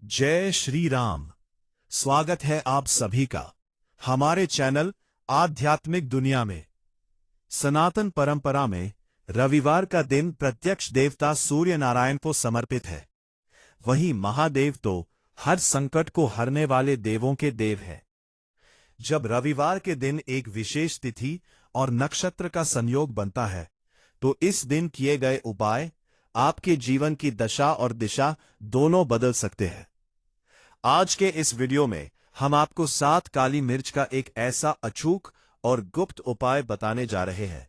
जय श्री राम। स्वागत है आप सभी का हमारे चैनल आध्यात्मिक दुनिया में। सनातन परंपरा में रविवार का दिन प्रत्यक्ष देवता सूर्य नारायण को समर्पित है। वहीं महादेव तो हर संकट को हरने वाले देवों के देव हैं। जब रविवार के दिन एक विशेष तिथि और नक्षत्र का संयोग बनता है तो इस दिन किए गए उपाय आपके जीवन की दशा और दिशा दोनों बदल सकते हैं। आज के इस वीडियो में हम आपको 7 काली मिर्च का एक ऐसा अचूक और गुप्त उपाय बताने जा रहे हैं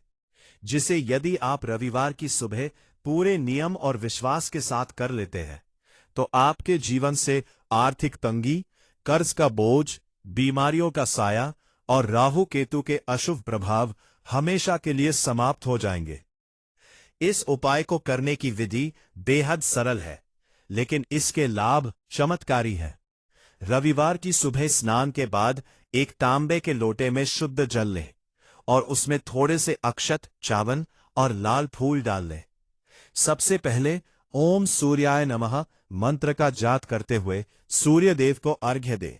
जिसे यदि आप रविवार की सुबह पूरे नियम और विश्वास के साथ कर लेते हैं तो आपके जीवन से आर्थिक तंगी, कर्ज का बोझ, बीमारियों का साया और राहु केतु के अशुभ प्रभाव हमेशा के लिए समाप्त हो जाएंगे। इस उपाय को करने की विधि बेहद सरल है, लेकिन इसके लाभ चमत्कारी हैं। रविवार की सुबह स्नान के बाद एक तांबे के लोटे में शुद्ध जल लें और उसमें थोड़े से अक्षत, चावल और लाल फूल डाल लें। सबसे पहले ओम सूर्याय नमः मंत्र का जाप करते हुए सूर्य देव को अर्घ्य दें।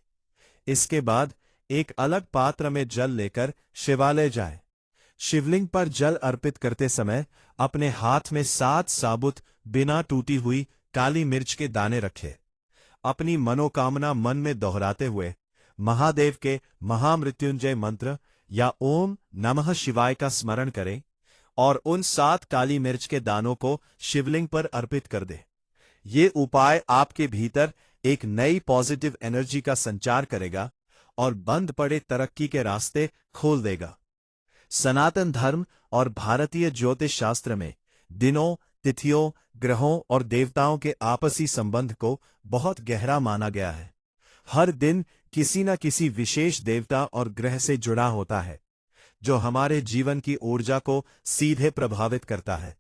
इसके बाद एक अलग पात्र में जल लेकर शिवालय जाएं। शिवलिंग पर जल अर्पित करते समय अपने हाथ में 7 साबुत बिना टूटी हुई काली मिर्च के दाने रखें। अपनी मनोकामना मन में दोहराते हुए महादेव के महामृत्युंजय मंत्र या ओम नमः शिवाय का स्मरण करें और उन 7 काली मिर्च के दानों को शिवलिंग पर अर्पित कर दें। ये उपाय आपके भीतर एक नई पॉजिटिव एनर्जी का संचार करेगा और बंद पड़े तरक्की के रास्ते खोल देगा। सनातन धर्म और भारतीय ज्योतिष शास्त्र में दिनों, तिथियों, ग्रहों और देवताओं के आपसी संबंध को बहुत गहरा माना गया है। हर दिन किसी न किसी विशेष देवता और ग्रह से जुड़ा होता है जो हमारे जीवन की ऊर्जा को सीधे प्रभावित करता है।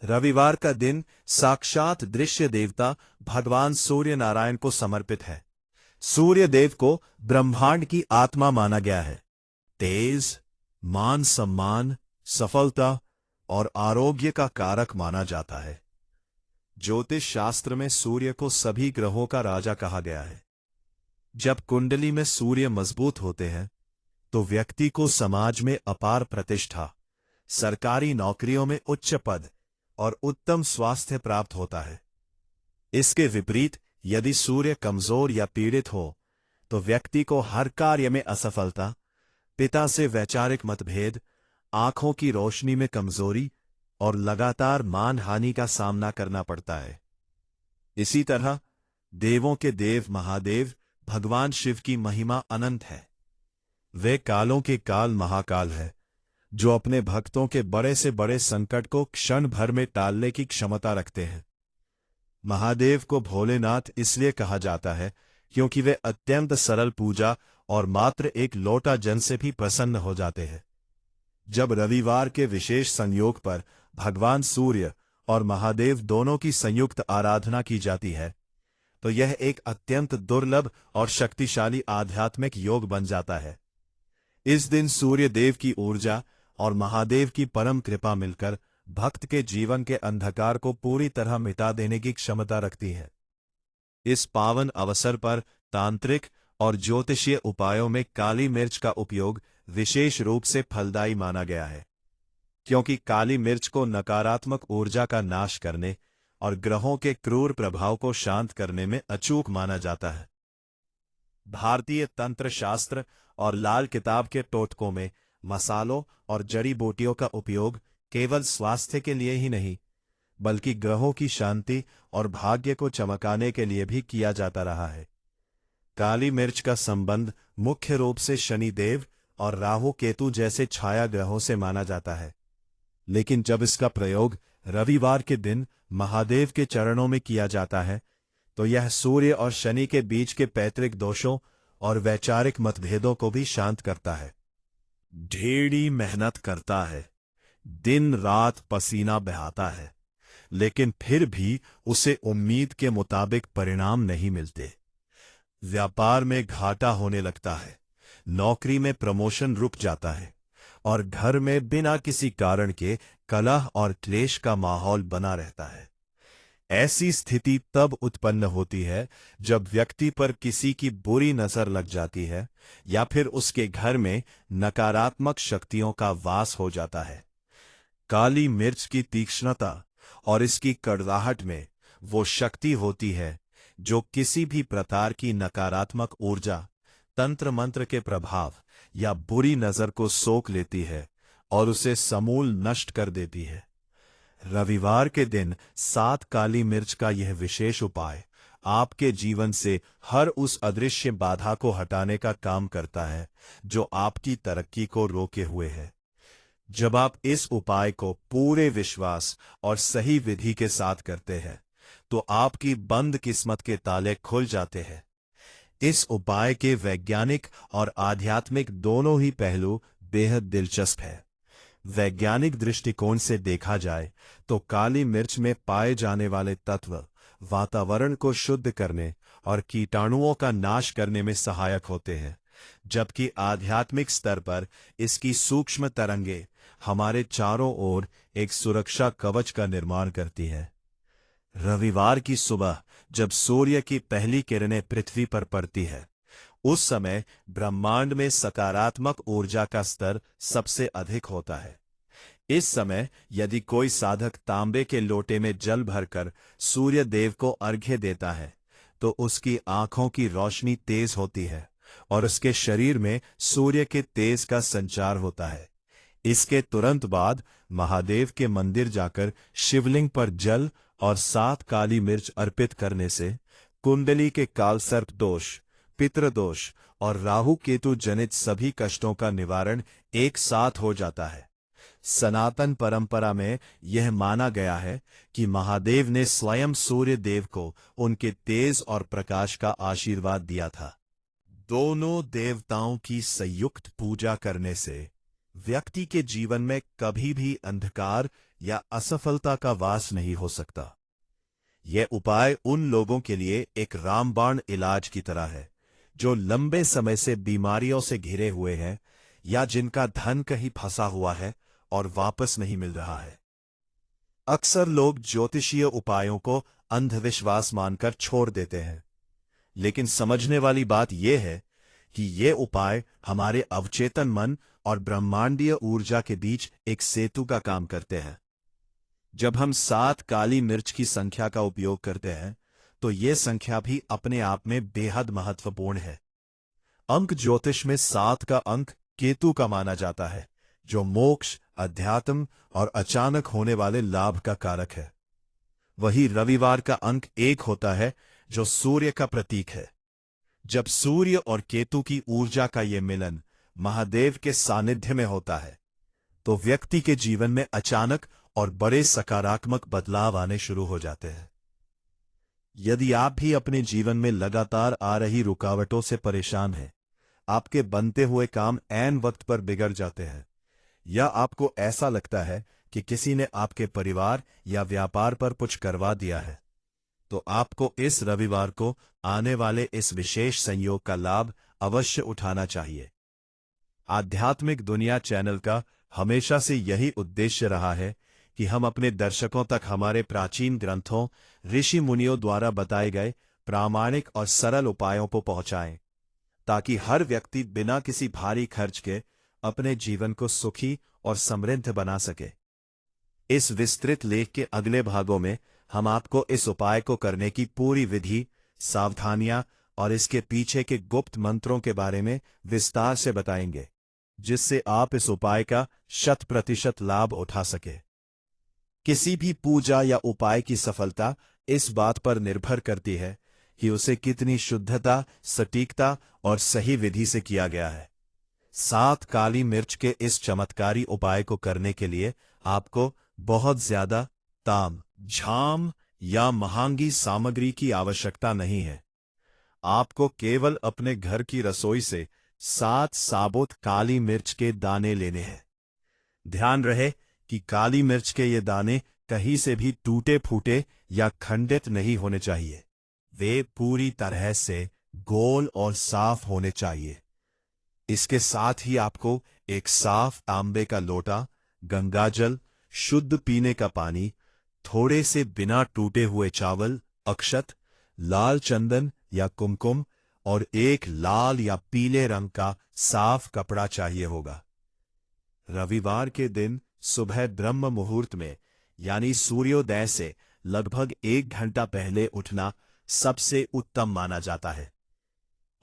रविवार का दिन साक्षात दृश्य देवता भगवान सूर्य नारायण को समर्पित है। सूर्य देव को ब्रह्मांड की आत्मा माना गया है। तेज, मान सम्मान, सफलता और आरोग्य का कारक माना जाता है। ज्योतिष शास्त्र में सूर्य को सभी ग्रहों का राजा कहा गया है। जब कुंडली में सूर्य मजबूत होते हैं तो व्यक्ति को समाज में अपार प्रतिष्ठा, सरकारी नौकरियों में उच्च पद और उत्तम स्वास्थ्य प्राप्त होता है। इसके विपरीत यदि सूर्य कमजोर या पीड़ित हो तो व्यक्ति को हर कार्य में असफलता, पिता से वैचारिक मतभेद, आंखों की रोशनी में कमजोरी और लगातार मानहानि का सामना करना पड़ता है। इसी तरह देवों के देव महादेव भगवान शिव की महिमा अनंत है। वे कालों के काल महाकाल है जो अपने भक्तों के बड़े से बड़े संकट को क्षण भर में टालने की क्षमता रखते हैं। महादेव को भोलेनाथ इसलिए कहा जाता है क्योंकि वे अत्यंत सरल पूजा और मात्र एक लोटा जल से भी प्रसन्न हो जाते हैं। जब रविवार के विशेष संयोग पर भगवान सूर्य और महादेव दोनों की संयुक्त आराधना की जाती है तो यह एक अत्यंत दुर्लभ और शक्तिशाली आध्यात्मिक योग बन जाता है। इस दिन सूर्य देव की ऊर्जा और महादेव की परम कृपा मिलकर भक्त के जीवन के अंधकार को पूरी तरह मिटा देने की क्षमता रखती है। इस पावन अवसर पर तांत्रिक और ज्योतिषीय उपायों में काली मिर्च का उपयोग विशेष रूप से फलदायी माना गया है, क्योंकि काली मिर्च को नकारात्मक ऊर्जा का नाश करने और ग्रहों के क्रूर प्रभाव को शांत करने में अचूक माना जाता है। भारतीय तंत्र शास्त्र और लाल किताब के टोटकों में मसालों और जड़ी बूटियों का उपयोग केवल स्वास्थ्य के लिए ही नहीं बल्कि ग्रहों की शांति और भाग्य को चमकाने के लिए भी किया जाता रहा है। काली मिर्च का संबंध मुख्य रूप से शनिदेव और राहु केतु जैसे छाया ग्रहों से माना जाता है, लेकिन जब इसका प्रयोग रविवार के दिन महादेव के चरणों में किया जाता है तो यह सूर्य और शनि के बीच के पैतृक दोषों और वैचारिक मतभेदों को भी शांत करता है। ढेरी मेहनत करता है, दिन रात पसीना बहाता है, लेकिन फिर भी उसे उम्मीद के मुताबिक परिणाम नहीं मिलते। व्यापार में घाटा होने लगता है, नौकरी में प्रमोशन रुक जाता है और घर में बिना किसी कारण के कलह और क्लेश का माहौल बना रहता है। ऐसी स्थिति तब उत्पन्न होती है जब व्यक्ति पर किसी की बुरी नजर लग जाती है या फिर उसके घर में नकारात्मक शक्तियों का वास हो जाता है। काली मिर्च की तीक्ष्णता और इसकी कड़वाहट में वो शक्ति होती है जो किसी भी प्रकार की नकारात्मक ऊर्जा, तंत्र मंत्र के प्रभाव या बुरी नजर को सोख लेती है और उसे समूल नष्ट कर देती है। रविवार के दिन 7 काली मिर्च का यह विशेष उपाय आपके जीवन से हर उस अदृश्य बाधा को हटाने का काम करता है जो आपकी तरक्की को रोके हुए है। जब आप इस उपाय को पूरे विश्वास और सही विधि के साथ करते हैं तो आपकी बंद किस्मत के ताले खुल जाते हैं। इस उपाय के वैज्ञानिक और आध्यात्मिक दोनों ही पहलू बेहद दिलचस्प है। वैज्ञानिक दृष्टिकोण से देखा जाए तो काली मिर्च में पाए जाने वाले तत्व वातावरण को शुद्ध करने और कीटाणुओं का नाश करने में सहायक होते हैं, जबकि आध्यात्मिक स्तर पर इसकी सूक्ष्म तरंगे हमारे चारों ओर एक सुरक्षा कवच का निर्माण करती हैं। रविवार की सुबह जब सूर्य की पहली किरणें पृथ्वी पर पड़ती है, उस समय ब्रह्मांड में सकारात्मक ऊर्जा का स्तर सबसे अधिक होता है। इस समय यदि कोई साधक तांबे के लोटे में जल भरकर सूर्य देव को अर्घ्य देता है तो उसकी आंखों की रोशनी तेज होती है और उसके शरीर में सूर्य के तेज का संचार होता है। इसके तुरंत बाद महादेव के मंदिर जाकर शिवलिंग पर जल और 7 काली मिर्च अर्पित करने से कुंडली के कालसर्प दोष, पितृदोष और राहु केतु जनित सभी कष्टों का निवारण एक साथ हो जाता है। सनातन परंपरा में यह माना गया है कि महादेव ने स्वयं सूर्य देव को उनके तेज और प्रकाश का आशीर्वाद दिया था। दोनों देवताओं की संयुक्त पूजा करने से व्यक्ति के जीवन में कभी भी अंधकार या असफलता का वास नहीं हो सकता। यह उपाय उन लोगों के लिए एक रामबाण इलाज की तरह है जो लंबे समय से बीमारियों से घिरे हुए हैं या जिनका धन कहीं फंसा हुआ है और वापस नहीं मिल रहा है। अक्सर लोग ज्योतिषीय उपायों को अंधविश्वास मानकर छोड़ देते हैं, लेकिन समझने वाली बात यह है कि ये उपाय हमारे अवचेतन मन और ब्रह्मांडीय ऊर्जा के बीच एक सेतु का काम करते हैं। जब हम 7 काली मिर्च की संख्या का उपयोग करते हैं तो ये संख्या भी अपने आप में बेहद महत्वपूर्ण है। अंक ज्योतिष में 7 का अंक केतु का माना जाता है, जो मोक्ष, अध्यात्म और अचानक होने वाले लाभ का कारक है। वही रविवार का अंक 1 होता है, जो सूर्य का प्रतीक है। जब सूर्य और केतु की ऊर्जा का ये मिलन महादेव के सानिध्य में होता है तो व्यक्ति के जीवन में अचानक और बड़े सकारात्मक बदलाव आने शुरू हो जाते हैं। यदि आप भी अपने जीवन में लगातार आ रही रुकावटों से परेशान हैं, आपके बनते हुए काम ऐन वक्त पर बिगड़ जाते हैं, या आपको ऐसा लगता है कि किसी ने आपके परिवार या व्यापार पर कुछ करवा दिया है, तो आपको इस रविवार को आने वाले इस विशेष संयोग का लाभ अवश्य उठाना चाहिए। आध्यात्मिक दुनिया चैनल का हमेशा से यही उद्देश्य रहा है कि हम अपने दर्शकों तक हमारे प्राचीन ग्रंथों, ऋषि मुनियों द्वारा बताए गए प्रामाणिक और सरल उपायों को पहुंचाएं, ताकि हर व्यक्ति बिना किसी भारी खर्च के अपने जीवन को सुखी और समृद्ध बना सके। इस विस्तृत लेख के अगले भागों में हम आपको इस उपाय को करने की पूरी विधि, सावधानियां और इसके पीछे के गुप्त मंत्रों के बारे में विस्तार से बताएंगे, जिससे आप इस उपाय का 100% लाभ उठा सके। किसी भी पूजा या उपाय की सफलता इस बात पर निर्भर करती है कि उसे कितनी शुद्धता, सटीकता और सही विधि से किया गया है। 7 काली मिर्च के इस चमत्कारी उपाय को करने के लिए आपको बहुत ज्यादा ताम झाम या महंगी सामग्री की आवश्यकता नहीं है। आपको केवल अपने घर की रसोई से 7 साबुत काली मिर्च के दाने लेने हैं। ध्यान रहे कि काली मिर्च के ये दाने कहीं से भी टूटे फूटे या खंडित नहीं होने चाहिए। वे पूरी तरह से गोल और साफ होने चाहिए। इसके साथ ही आपको एक साफ तांबे का लोटा, गंगाजल, शुद्ध पीने का पानी, थोड़े से बिना टूटे हुए चावल, अक्षत, लाल चंदन या कुमकुम और एक लाल या पीले रंग का साफ कपड़ा चाहिए होगा। रविवार के दिन सुबह ब्रह्म मुहूर्त में यानी सूर्योदय से लगभग 1 घंटा पहले उठना सबसे उत्तम माना जाता है।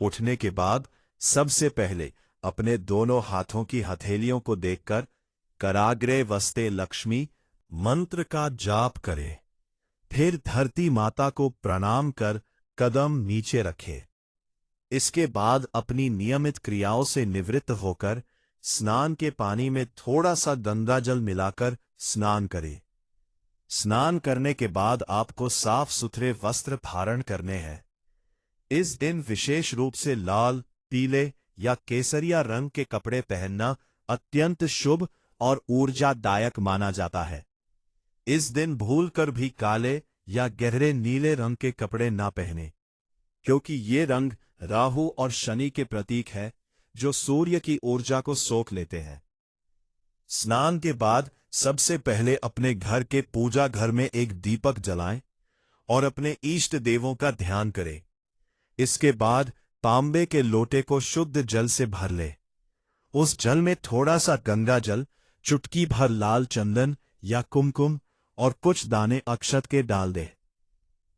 उठने के बाद सबसे पहले अपने दोनों हाथों की हथेलियों को देखकर कराग्रे वस्ते लक्ष्मी मंत्र का जाप करें। फिर धरती माता को प्रणाम कर कदम नीचे रखें। इसके बाद अपनी नियमित क्रियाओं से निवृत्त होकर स्नान के पानी में थोड़ा सा गंगा जल मिलाकर स्नान करें। स्नान करने के बाद आपको साफ सुथरे वस्त्र धारण करने हैं। इस दिन विशेष रूप से लाल, पीले या केसरिया रंग के कपड़े पहनना अत्यंत शुभ और ऊर्जादायक माना जाता है। इस दिन भूलकर भी काले या गहरे नीले रंग के कपड़े ना पहने, क्योंकि ये रंग राहु और शनि के प्रतीक है जो सूर्य की ऊर्जा को सोख लेते हैं। स्नान के बाद सबसे पहले अपने घर के पूजा घर में एक दीपक जलाएं और अपने इष्ट देवों का ध्यान करें। इसके बाद तांबे के लोटे को शुद्ध जल से भर ले। उस जल में थोड़ा सा गंगा जल, चुटकी भर लाल चंदन या कुमकुम और कुछ दाने अक्षत के डाल दे।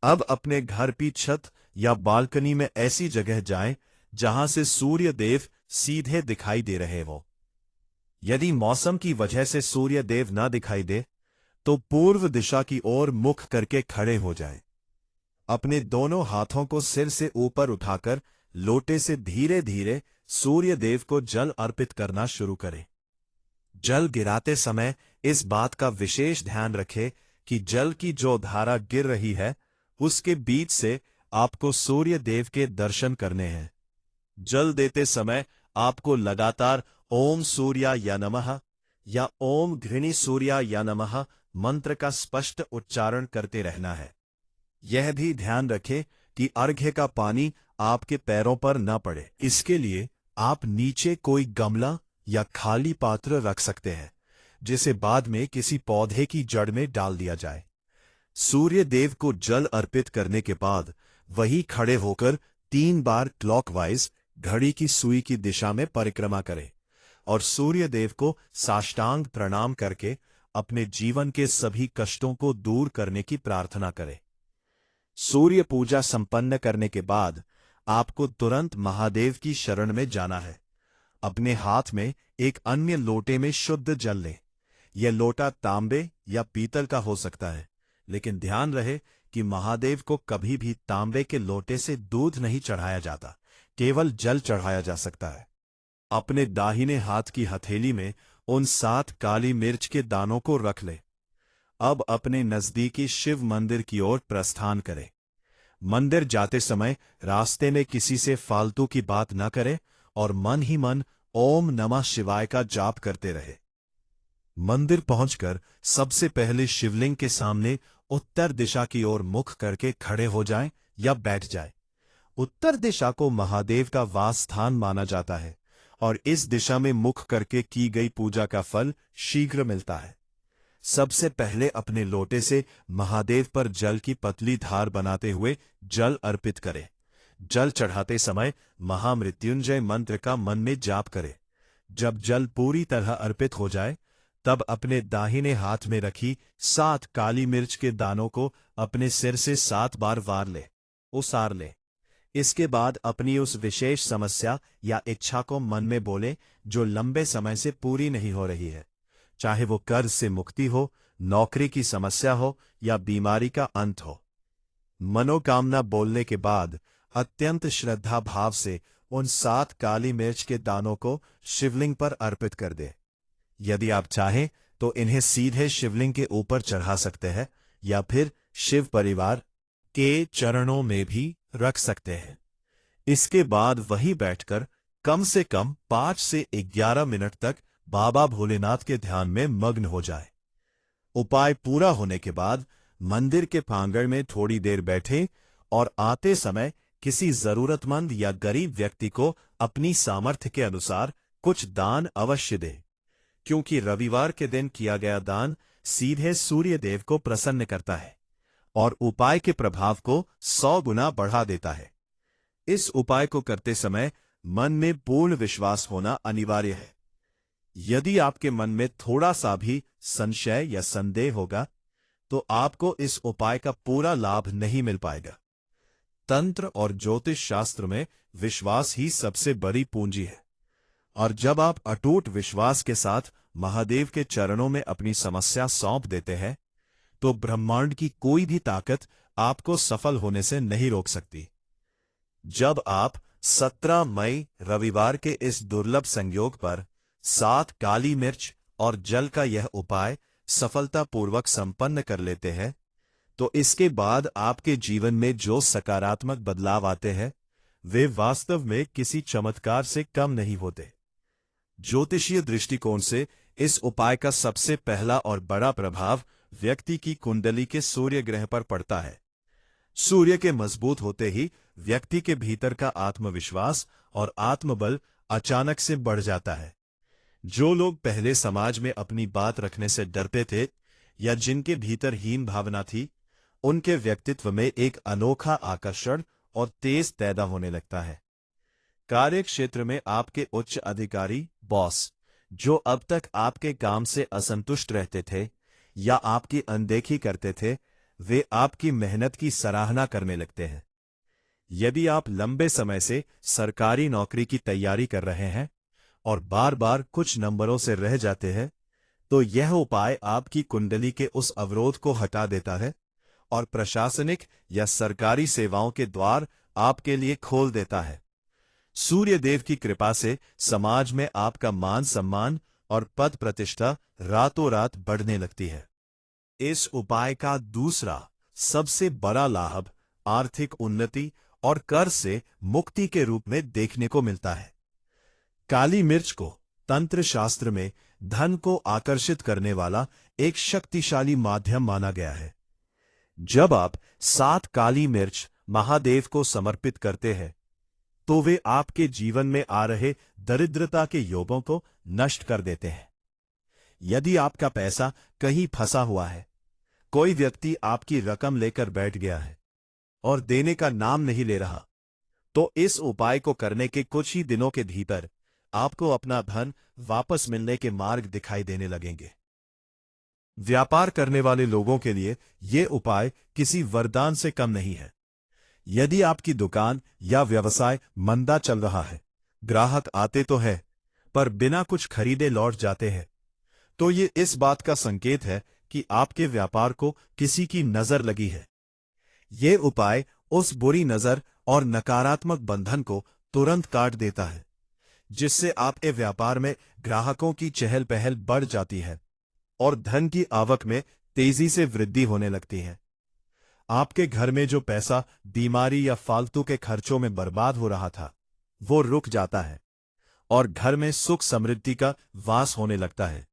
अब अपने घर की छत या बालकनी में ऐसी जगह जाएं जहां से सूर्य देव सीधे दिखाई दे रहे हो। यदि मौसम की वजह से सूर्य देव न दिखाई दे तो पूर्व दिशा की ओर मुख करके खड़े हो जाएं। अपने दोनों हाथों को सिर से ऊपर उठाकर लोटे से धीरे धीरे सूर्य देव को जल अर्पित करना शुरू करें। जल गिराते समय इस बात का विशेष ध्यान रखें कि जल की जो धारा गिर रही है उसके बीच से आपको सूर्य देव के दर्शन करने हैं। जल देते समय आपको लगातार ओम सूर्या या नमः या ओम घृणी सूर्या या नमः मंत्र का स्पष्ट उच्चारण करते रहना है। यह भी ध्यान रखें कि अर्घ्य का पानी आपके पैरों पर न पड़े। इसके लिए आप नीचे कोई गमला या खाली पात्र रख सकते हैं जिसे बाद में किसी पौधे की जड़ में डाल दिया जाए। सूर्य देव को जल अर्पित करने के बाद वही खड़े होकर 3 बार क्लॉकवाइज घड़ी की सुई की दिशा में परिक्रमा करें और सूर्य देव को साष्टांग प्रणाम करके अपने जीवन के सभी कष्टों को दूर करने की प्रार्थना करें। सूर्य पूजा संपन्न करने के बाद आपको तुरंत महादेव की शरण में जाना है। अपने हाथ में एक अन्य लोटे में शुद्ध जल लें। यह लोटा तांबे या पीतल का हो सकता है, लेकिन ध्यान रहे कि महादेव को कभी भी तांबे के लोटे से दूध नहीं चढ़ाया जाता, केवल जल चढ़ाया जा सकता है। अपने दाहिने हाथ की हथेली में उन 7 काली मिर्च के दानों को रख ले। अब अपने नजदीकी शिव मंदिर की ओर प्रस्थान करें। मंदिर जाते समय रास्ते में किसी से फालतू की बात न करें और मन ही मन ओम नमः शिवाय का जाप करते रहे। मंदिर पहुंचकर सबसे पहले शिवलिंग के सामने उत्तर दिशा की ओर मुख करके खड़े हो जाएं या बैठ जाएं। उत्तर दिशा को महादेव का वास स्थान माना जाता है और इस दिशा में मुख करके की गई पूजा का फल शीघ्र मिलता है। सबसे पहले अपने लोटे से महादेव पर जल की पतली धार बनाते हुए जल अर्पित करें। जल चढ़ाते समय महामृत्युंजय मंत्र का मन में जाप करें। जब जल पूरी तरह अर्पित हो जाए तब अपने दाहिने हाथ में रखी 7 काली मिर्च के दानों को अपने सिर से 7 बार उसार ले। इसके बाद अपनी उस विशेष समस्या या इच्छा को मन में बोले जो लंबे समय से पूरी नहीं हो रही है, चाहे वो कर्ज से मुक्ति हो, नौकरी की समस्या हो या बीमारी का अंत हो। मनोकामना बोलने के बाद अत्यंत श्रद्धा भाव से उन 7 काली मिर्च के दानों को शिवलिंग पर अर्पित कर दे। यदि आप चाहें तो इन्हें सीधे शिवलिंग के ऊपर चढ़ा सकते हैं या फिर शिव परिवार के चरणों में भी रख सकते हैं। इसके बाद वहीं बैठकर कम से कम 5 से 11 मिनट तक बाबा भोलेनाथ के ध्यान में मग्न हो जाए। उपाय पूरा होने के बाद मंदिर के प्रांगण में थोड़ी देर बैठें और आते समय किसी जरूरतमंद या गरीब व्यक्ति को अपनी सामर्थ्य के अनुसार कुछ दान अवश्य दें, क्योंकि रविवार के दिन किया गया दान सीधे सूर्य देव को प्रसन्न करता है और उपाय के प्रभाव को 100 गुना बढ़ा देता है। इस उपाय को करते समय मन में पूर्ण विश्वास होना अनिवार्य है। यदि आपके मन में थोड़ा सा भी संशय या संदेह होगा तो आपको इस उपाय का पूरा लाभ नहीं मिल पाएगा। तंत्र और ज्योतिष शास्त्र में विश्वास ही सबसे बड़ी पूंजी है, और जब आप अटूट विश्वास के साथ महादेव के चरणों में अपनी समस्या सौंप देते हैं तो ब्रह्मांड की कोई भी ताकत आपको सफल होने से नहीं रोक सकती। जब आप 17 मई रविवार के इस दुर्लभ संयोग पर 7 काली मिर्च और जल का यह उपाय सफलतापूर्वक संपन्न कर लेते हैं तो इसके बाद आपके जीवन में जो सकारात्मक बदलाव आते हैं वे वास्तव में किसी चमत्कार से कम नहीं होते। ज्योतिषीय दृष्टिकोण से इस उपाय का सबसे पहला और बड़ा प्रभाव व्यक्ति की कुंडली के सूर्य ग्रह पर पड़ता है। सूर्य के मजबूत होते ही व्यक्ति के भीतर का आत्मविश्वास और आत्मबल अचानक से बढ़ जाता है। जो लोग पहले समाज में अपनी बात रखने से डरते थे या जिनके भीतर हीन भावना थी, उनके व्यक्तित्व में एक अनोखा आकर्षण और तेज पैदा होने लगता है। कार्य क्षेत्र में आपके उच्च अधिकारी बॉस, जो अब तक आपके काम से असंतुष्ट रहते थे या आपकी अनदेखी करते थे, वे आपकी मेहनत की सराहना करने लगते हैं। यदि आप लंबे समय से सरकारी नौकरी की तैयारी कर रहे हैं और बार बार कुछ नंबरों से रह जाते हैं तो यह उपाय आपकी कुंडली के उस अवरोध को हटा देता है और प्रशासनिक या सरकारी सेवाओं के द्वार आपके लिए खोल देता है। सूर्य देव की कृपा से समाज में आपका मान सम्मान और पद प्रतिष्ठा रातों रात बढ़ने लगती है। इस उपाय का दूसरा सबसे बड़ा लाभ आर्थिक उन्नति और कर्ज से मुक्ति के रूप में देखने को मिलता है। काली मिर्च को तंत्र शास्त्र में धन को आकर्षित करने वाला एक शक्तिशाली माध्यम माना गया है। जब आप 7 काली मिर्च महादेव को समर्पित करते हैं तो वे आपके जीवन में आ रहे दरिद्रता के योगों को नष्ट कर देते हैं। यदि आपका पैसा कहीं फंसा हुआ है, कोई व्यक्ति आपकी रकम लेकर बैठ गया है और देने का नाम नहीं ले रहा, तो इस उपाय को करने के कुछ ही दिनों के भीतर आपको अपना धन वापस मिलने के मार्ग दिखाई देने लगेंगे। व्यापार करने वाले लोगों के लिए ये उपाय किसी वरदान से कम नहीं है। यदि आपकी दुकान या व्यवसाय मंदा चल रहा है, ग्राहक आते तो है पर बिना कुछ खरीदे लौट जाते हैं, तो ये इस बात का संकेत है कि आपके व्यापार को किसी की नजर लगी है। ये उपाय उस बुरी नजर और नकारात्मक बंधन को तुरंत काट देता है, जिससे आपके व्यापार में ग्राहकों की चहल पहल बढ़ जाती है और धन की आवक में तेजी से वृद्धि होने लगती है। आपके घर में जो पैसा बीमारी या फालतू के खर्चों में बर्बाद हो रहा था, वो रुक जाता है और घर में सुख समृद्धि का वास होने लगता है।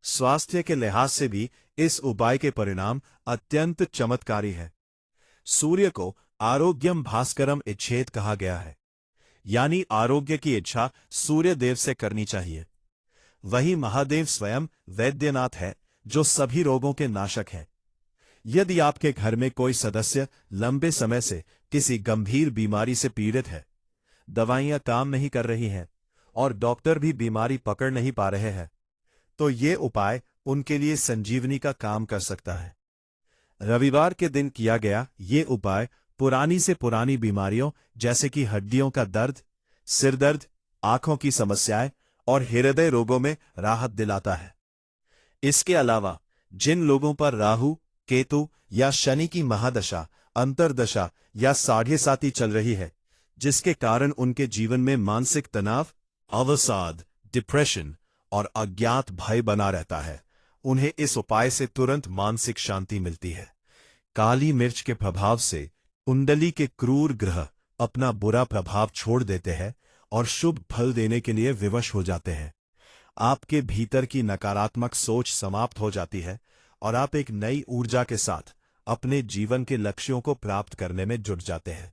स्वास्थ्य के लिहाज से भी इस उपाय के परिणाम अत्यंत चमत्कारी है। सूर्य को आरोग्यम भास्करम इच्छेत कहा गया है, यानी आरोग्य की इच्छा सूर्य देव से करनी चाहिए। वही महादेव स्वयं वैद्यनाथ है, जो सभी रोगों के नाशक है। यदि आपके घर में कोई सदस्य लंबे समय से किसी गंभीर बीमारी से पीड़ित है, दवाइयां काम नहीं कर रही हैं और डॉक्टर भी बीमारी पकड़ नहीं पा रहे हैं, तो ये उपाय उनके लिए संजीवनी का काम कर सकता है। रविवार के दिन किया गया ये उपाय पुरानी से पुरानी बीमारियों जैसे कि हड्डियों का दर्द, सिर दर्द, आंखों की समस्याएं और हृदय रोगों में राहत दिलाता है। इसके अलावा जिन लोगों पर राहु, केतु या शनि की महादशा, अंतर्दशा या साढ़े साती चल रही है, जिसके कारण उनके जीवन में मानसिक तनाव, अवसाद, डिप्रेशन और अज्ञात भय बना रहता है, उन्हें इस उपाय से तुरंत मानसिक शांति मिलती है। काली मिर्च के प्रभाव से कुंडली के क्रूर ग्रह अपना बुरा प्रभाव छोड़ देते हैं और शुभ फल देने के लिए विवश हो जाते हैं। आपके भीतर की नकारात्मक सोच समाप्त हो जाती है और आप एक नई ऊर्जा के साथ अपने जीवन के लक्ष्यों को प्राप्त करने में जुट जाते हैं।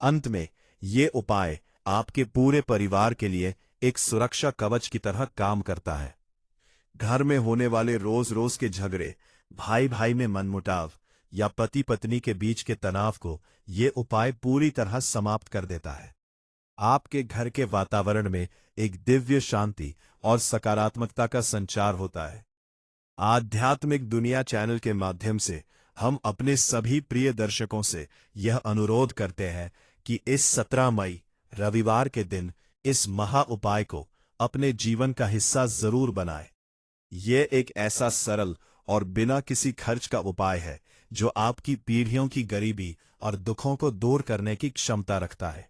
अंत में ये उपाय आपके पूरे परिवार के लिए एक सुरक्षा कवच की तरह काम करता है। घर में होने वाले रोज रोज के झगड़े, भाई भाई में मनमुटाव या पति पत्नी के बीच के तनाव को ये उपाय पूरी तरह समाप्त कर देता है। आपके घर के वातावरण में एक दिव्य शांति और सकारात्मकता का संचार होता है। आध्यात्मिक दुनिया चैनल के माध्यम से हम अपने सभी प्रिय दर्शकों से यह अनुरोध करते हैं कि इस 17 मई रविवार के दिन इस महा उपाय को अपने जीवन का हिस्सा जरूर बनाएं। यह एक ऐसा सरल और बिना किसी खर्च का उपाय है जो आपकी पीढ़ियों की गरीबी और दुखों को दूर करने की क्षमता रखता है।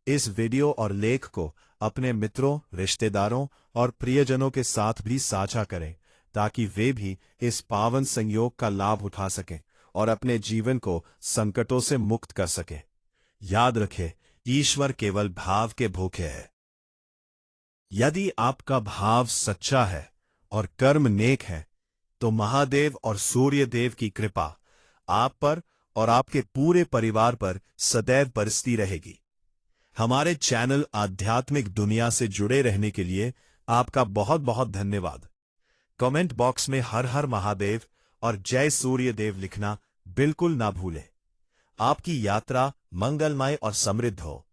इस वीडियो और लेख को अपने मित्रों, रिश्तेदारों और प्रियजनों के साथ भी साझा करें ताकि वे भी इस पावन संयोग का लाभ उठा सकें और अपने जीवन को संकटों से मुक्त कर सकें। याद रखें, ईश्वर केवल भाव के भूखे है। यदि आपका भाव सच्चा है और कर्म नेक है तो महादेव और सूर्य देव की कृपा आप पर और आपके पूरे परिवार पर सदैव बरसती रहेगी। हमारे चैनल आध्यात्मिक दुनिया से जुड़े रहने के लिए आपका बहुत बहुत धन्यवाद। कमेंट बॉक्स में हर हर महादेव और जय सूर्य देव लिखना बिल्कुल ना भूलें। आपकी यात्रा मंगलमय और समृद्ध हो।